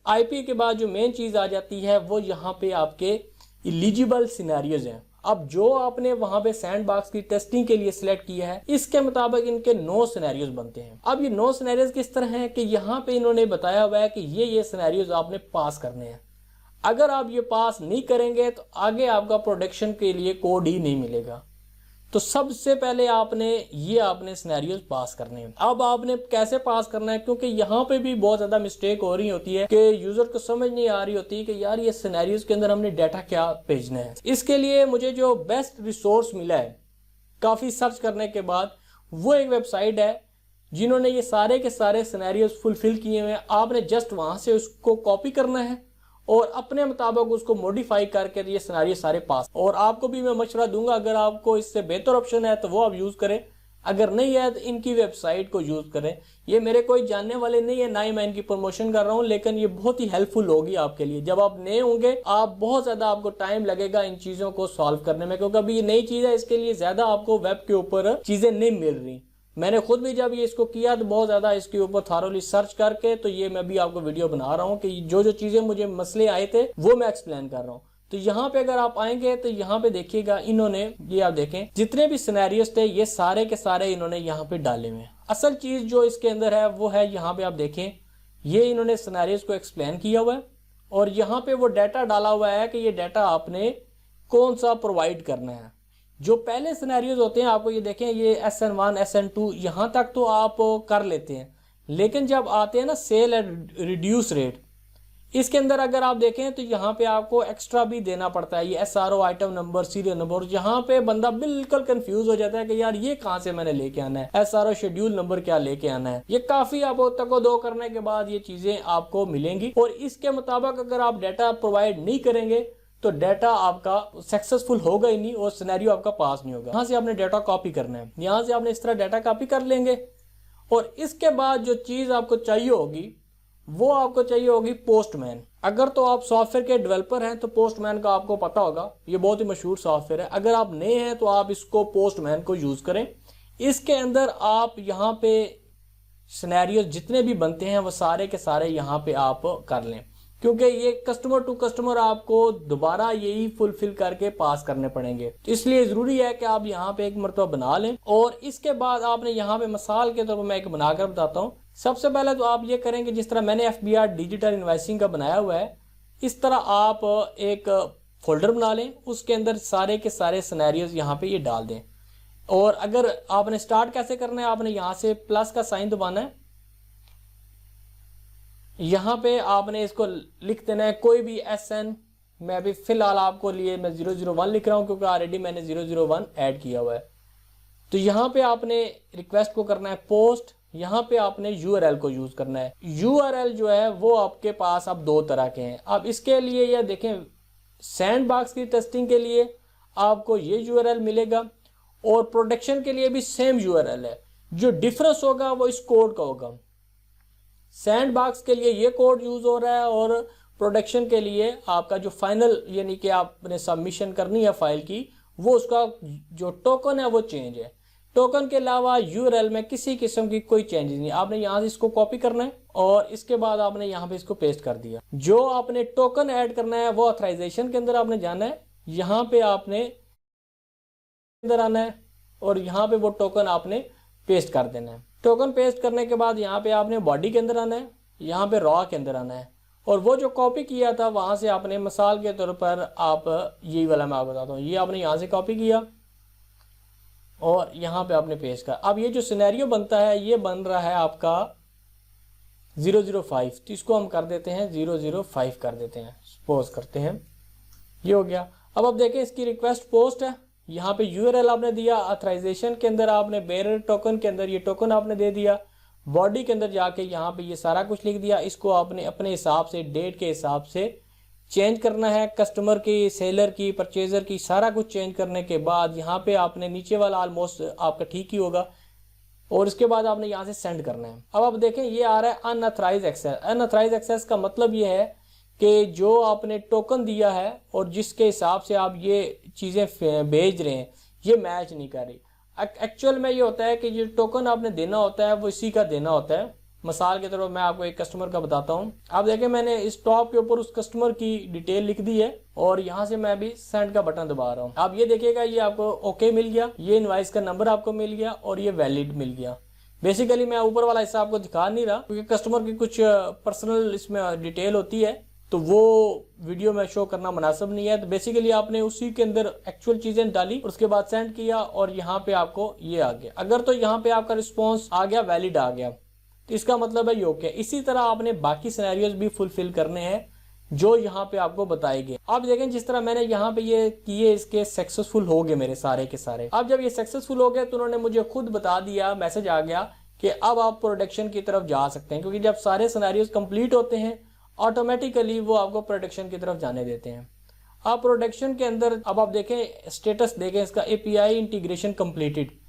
IP के बाद जो मेन चीज आ जाती है वो यहाँ पे आपके इलिजिबल सिनेरियोज हैं। अब जो आपने वहां पे सैंडबॉक्स की टेस्टिंग के लिए सिलेक्ट किया है, इसके मुताबिक इनके 9 सिनेरियोज बनते हैं। अब ये 9 सिनेरियोज किस तरह हैं कि यहाँ पे इन्होंने बताया हुआ है कि ये सिनेरियोज आपने पास करने हैं। अगर आप ये पास नहीं करेंगे तो आगे आपका प्रोडक्शन के लिए कोड ही नहीं मिलेगा। तो सबसे पहले आपने सिनेरियोज पास करने हैं। अब आपने कैसे पास करना है, क्योंकि यहाँ पे भी बहुत ज्यादा मिस्टेक हो रही होती है कि यूजर को समझ नहीं आ रही होती कि यार ये सिनेरियोज के अंदर हमने डाटा क्या भेजना है। इसके लिए मुझे जो बेस्ट रिसोर्स मिला है काफी सर्च करने के बाद, वो एक वेबसाइट है जिन्होंने ये सारे के सारे सिनेरियोज फुलफिल किए हुए हैं। आपने जस्ट वहां से उसको कॉपी करना है और अपने मुताबिक उसको मॉडिफाई करके ये सिनेरियो सारे पास। और आपको भी मैं मशवरा दूंगा, अगर आपको इससे बेहतर ऑप्शन है तो वो आप यूज करें, अगर नहीं है तो इनकी वेबसाइट को यूज करें। ये मेरे कोई जानने वाले नहीं है, ना ही मैं इनकी प्रमोशन कर रहा हूं, लेकिन ये बहुत ही हेल्पफुल होगी आपके लिए। जब आप नए होंगे आप बहुत ज्यादा आपको टाइम लगेगा इन चीजों को सॉल्व करने में, क्योंकि अभी ये नई चीज है, इसके लिए ज्यादा आपको वेब के ऊपर चीजें नहीं मिल रही। मैंने खुद भी जब ये इसको किया तो बहुत ज्यादा इसके ऊपर थॉरोली सर्च करके तो ये मैं भी आपको वीडियो बना रहा हूँ कि जो जो चीजें मुझे मसले आए थे वो मैं एक्सप्लेन कर रहा हूँ। तो यहाँ पे अगर आप आएंगे तो यहाँ पे देखिएगा, इन्होंने ये आप देखें जितने भी सिनेरियोस थे ये सारे के सारे इन्होंने यहाँ पे डाले हुए हैं। असल चीज जो इसके अंदर है वो है, यहाँ पे आप देखें ये इन्होंने सिनेरियोस को एक्सप्लेन किया हुआ है और यहाँ पे वो डाटा डाला हुआ है कि ये डाटा आपने कौन सा प्रोवाइड करना है। जो पहले सिनेरियोज होते हैं आपको ये देखें, ये SN1 SN2 यहाँ तक तो आप कर लेते हैं, लेकिन जब आते हैं ना सेल एंड रिड्यूस रेट, इसके अंदर अगर आप देखें तो यहाँ पे आपको एक्स्ट्रा भी देना पड़ता है। ये SRO item number, serial number, यहाँ पे बंदा बिल्कुल कंफ्यूज हो जाता है कि यार ये कहाँ से मैंने लेके आना है, SRO शेड्यूल नंबर क्या लेके आना है। ये काफी आप तक दो करने के बाद ये चीजें आपको मिलेंगी और इसके मुताबिक अगर आप डाटा प्रोवाइड नहीं करेंगे तो डाटा आपका सक्सेसफुल होगा ही नहीं और सिनेरियो आपका पास नहीं होगा। यहां से आपने डाटा कॉपी करना है, यहां से आपने इस तरह डाटा कॉपी कर लेंगे और इसके बाद जो चीज आपको चाहिए होगी वो आपको चाहिए होगी पोस्टमैन। अगर तो आप सॉफ्टवेयर के डेवलपर हैं तो पोस्टमैन का आपको पता होगा, ये बहुत ही मशहूर सॉफ्टवेयर है। अगर आप नए हैं तो आप इसको पोस्टमैन को यूज करें। इसके अंदर आप यहाँ पे सिनेरियो जितने भी बनते हैं वो सारे के सारे यहाँ पे आप कर लें, क्योंकि ये कस्टमर टू कस्टमर आपको दोबारा यही फुलफिल करके पास करने पड़ेंगे। तो इसलिए जरूरी है कि आप यहाँ पे एक मरतबा बना लें और इसके बाद आपने यहाँ पे मिसाल के तौर पर मैं एक बनाकर बताता हूँ। सबसे पहले तो आप ये करेंगे, जिस तरह मैंने FBR डिजिटल इनवॉइसिंग का बनाया हुआ है, इस तरह आप एक फोल्डर बना लें, उसके अंदर सारे के सारे सिनेरियोज यहाँ पे ये डाल दें। और अगर आपने स्टार्ट कैसे करना है, आपने यहाँ से प्लस का साइन दबाना है, यहाँ पे आपने इसको लिख देना है कोई भी SN। मैं अभी फिलहाल आपको लिए मैं 001 लिख रहा हूँ क्योंकि ऑलरेडी मैंने 001 ऐड किया हुआ है। तो यहाँ पे आपने रिक्वेस्ट को करना है पोस्ट, यहाँ पे आपने URL को यूज करना है। URL जो है वो आपके पास अब दो तरह के हैं। अब इसके लिए यह देखें, सैंडबॉक्स की टेस्टिंग के लिए आपको ये URL मिलेगा और प्रोडक्शन के लिए भी सेम URL है। जो डिफरेंस होगा वो इस कोड का होगा। सैंडबॉक्स के लिए ये कोड यूज हो रहा है और प्रोडक्शन के लिए आपका जो फाइनल यानी कि आपने सबमिशन करनी है फाइल की, वो उसका जो टोकन है वो चेंज है। टोकन के अलावा URL में किसी किस्म की कोई चेंजेस नहीं। आपने यहाँ से इसको कॉपी करना है और इसके बाद आपने यहाँ पे इसको पेस्ट कर दिया। जो आपने टोकन ऐड करना है वो ऑथराइजेशन के अंदर आपने जाना है, यहाँ पे आपने अंदर आना है और यहाँ पे वो टोकन आपने पेस्ट कर देना है। टोकन पेस्ट करने के बाद यहाँ पे आपने बॉडी के अंदर आना है, यहाँ पे रॉ के अंदर आना है और वो जो कॉपी किया था वहां से आपने मिसाल के तौर पर आप यही वाला मैं आपको बताता हूँ, ये आपने यहाँ से कॉपी किया और यहाँ पे आपने पेस्ट कर। अब ये जो सिनेरियो बनता है ये बन रहा है आपका 005, तो इसको हम कर देते हैं 005 कर देते हैं, सपोज करते हैं ये हो गया। अब आप देखें इसकी रिक्वेस्ट पोस्ट है, यहाँ पे URL आपने दिया, ऑथराइजेशन के अंदर आपने बेरर टोकन के अंदर ये टोकन आपने दे दिया, बॉडी के अंदर जाके यहाँ पे ये सारा कुछ लिख दिया। इसको आपने अपने हिसाब से डेट के हिसाब से चेंज करना है, कस्टमर की, सेलर की, परचेजर की, सारा कुछ चेंज करने के बाद यहाँ पे आपने नीचे वाला ऑलमोस्ट आपका ठीक ही होगा और इसके बाद आपने यहाँ से सेंड करना है। अब आप देखें ये आ रहा है अनऑथराइज्ड एक्सेस। अनऑथराइज्ड एक्सेस का मतलब ये है कि जो आपने टोकन दिया है और जिसके हिसाब से आप ये चीजें भेज रहे हैं ये मैच नहीं कर रही। एक्चुअल में ये होता है कि जो टोकन आपने देना होता है वो इसी का देना होता है, मिसाल के तौर पर मैं आपको एक कस्टमर का बताता हूँ। आप देखें मैंने इस टॉप के ऊपर उस कस्टमर की डिटेल लिख दी है और यहाँ से मैं अभी सेंड का बटन दबा रहा हूँ। आप ये देखिएगा ये आपको ओके मिल गया, ये इनवाइस का नंबर आपको मिल गया और ये वैलिड मिल गया। बेसिकली मैं ऊपर वाला हिस्सा आपको दिखा नहीं रहा क्योंकि कस्टमर की कुछ पर्सनल इसमें डिटेल होती है तो वो वीडियो में शो करना मुनासिब नहीं है। तो बेसिकली आपने उसी के अंदर एक्चुअल चीजें डाली, उसके बाद सेंड किया और यहाँ पे आपको ये आ गया। अगर तो यहाँ पे आपका रिस्पॉन्स आ गया, वैलिड आ गया, तो इसका मतलब है ये ओके। इसी तरह आपने बाकी सिनेरियोज भी फुलफिल करने हैं जो यहाँ पे आपको बताए गए। आप देखें जिस तरह मैंने यहाँ पे ये किए, इसके सक्सेसफुल हो गए मेरे सारे के सारे। अब जब ये सक्सेसफुल हो गए तो उन्होंने मुझे खुद बता दिया, मैसेज आ गया कि अब आप प्रोडक्शन की तरफ जा सकते हैं, क्योंकि जब सारे सिनेरियोज कंप्लीट होते हैं ऑटोमेटिकली वो आपको प्रोडक्शन की तरफ जाने देते हैं। आप प्रोडक्शन के अंदर अब आप देखें स्टेटस देखें इसका, एपीआई इंटीग्रेशन कंप्लीटेड।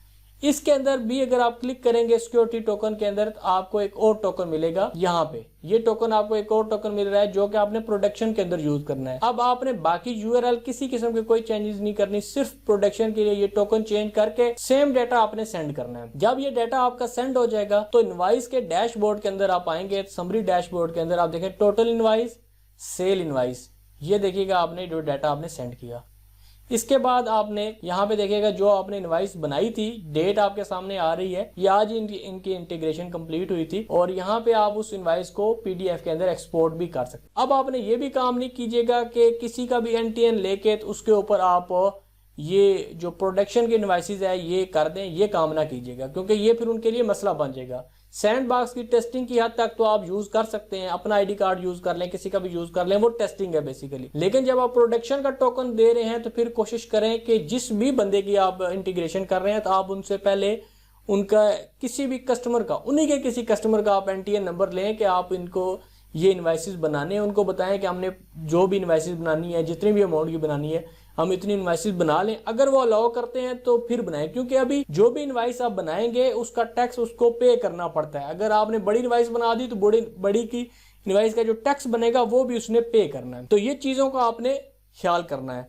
इसके अंदर भी अगर आप क्लिक करेंगे सिक्योरिटी टोकन के अंदर तो आपको एक और टोकन मिलेगा। यहाँ पे ये टोकन आपको एक और टोकन मिल रहा है जो कि आपने प्रोडक्शन के अंदर यूज करना है। अब आपने बाकी यूआरएल किसी किस्म की कोई चेंजेस नहीं करनी, सिर्फ प्रोडक्शन के लिए ये टोकन चेंज करके सेम डाटा आपने सेंड करना है। जब ये डाटा आपका सेंड हो जाएगा तो इनवाइस के डैशबोर्ड के अंदर आप आएंगे, समरी डैशबोर्ड के अंदर आप देखें टोटल इनवाइस, सेल इनवाइस, ये देखिएगा आपने जो डाटा आपने सेंड किया। इसके बाद आपने यहाँ पे देखिएगा जो आपने इनवाइस बनाई थी, डेट आपके सामने आ रही है, ये आज इनकी इंटीग्रेशन कंप्लीट हुई थी और यहाँ पे आप उस इनवाइस को पीडीएफ के अंदर एक्सपोर्ट भी कर सकते। अब आपने ये भी काम नहीं कीजिएगा कि किसी का भी एनटीएन लेके तो उसके ऊपर आप ये जो प्रोडक्शन के इनवाइसेज है ये कर दें, ये काम ना कीजिएगा क्योंकि ये फिर उनके लिए मसला बन जाएगा। सैंडबॉक्स की टेस्टिंग की हद तक तो आप यूज कर सकते हैं, अपना आईडी कार्ड यूज कर लें, किसी का भी यूज कर लें, वो टेस्टिंग है बेसिकली। लेकिन जब आप प्रोडक्शन का टोकन दे रहे हैं तो फिर कोशिश करें कि जिस भी बंदे की आप इंटीग्रेशन कर रहे हैं तो आप उनसे पहले उनका किसी भी कस्टमर का, उन्हीं के किसी कस्टमर का आप एनटीएन नंबर लें कि आप इनको ये इनवाइसेस बनाने हैं, उनको बताएं कि हमने जो भी इनवाइसेस बनानी है, जितनी भी अमाउंट की बनानी है, हम इतनी इनवाइसेस बना लें। अगर वो अलाउ करते हैं तो फिर बनाएं, क्योंकि अभी जो भी इनवाइस आप बनाएंगे उसका टैक्स उसको पे करना पड़ता है। अगर आपने बड़ी इनवाइस बना दी तो बड़ी की इनवाइस का जो टैक्स बनेगा वो भी उसने पे करना है। तो ये चीजों का आपने ख्याल करना है।